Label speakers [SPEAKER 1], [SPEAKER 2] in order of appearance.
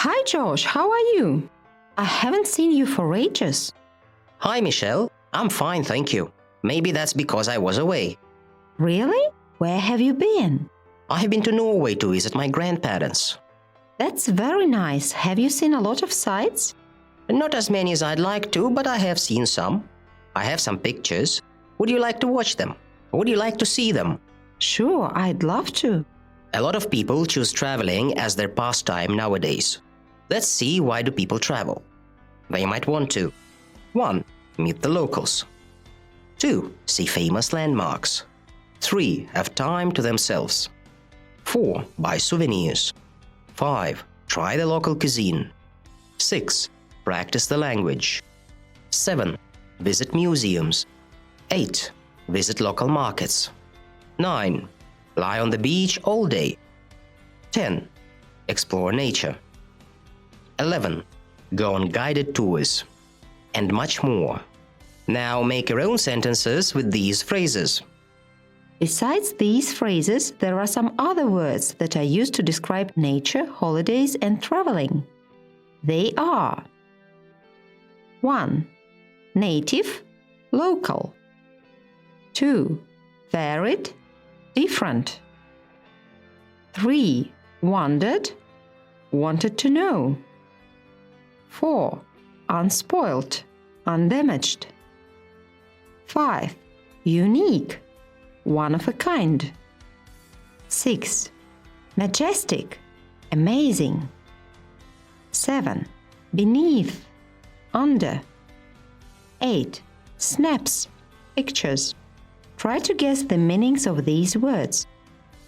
[SPEAKER 1] Hi Josh, how are you? I haven't seen you for ages.
[SPEAKER 2] Hi, Michelle. I'm fine, thank you. Maybe that's because I was away.
[SPEAKER 1] Really? Where have you been?
[SPEAKER 2] I have been to Norway to visit my grandparents.
[SPEAKER 1] That's very nice. Have you seen a lot of sights?
[SPEAKER 2] Not as many as I'd like to, but I have seen some. I have some pictures. Would you like to watch them? Would you like to see them?
[SPEAKER 1] Sure, I'd love to.
[SPEAKER 2] A lot of people choose traveling as their pastime nowadays. Let's see, why do people travel? They might want to 1. Meet the locals. 2. See famous landmarks. 3. Have time to themselves. 4. Buy souvenirs. 5. Try the local cuisine. 6. Practice the language. 7. Visit museums. 8. Visit local markets. 9. Lie on the beach all day. 10. Explore nature. 11. Go on guided tours. And much more. Now make your own sentences with these phrases.
[SPEAKER 1] Besides these phrases, there are some other words that are used to describe nature, holidays, and traveling. They are 1. Native, local. 2. Varied, different. 3. Wondered, wanted to know. 4. Unspoilt, undamaged. 5. Unique, one of a kind. 6. Majestic, amazing. 7. Beneath, under. 8. Snaps, pictures. Try to guess the meanings of these words.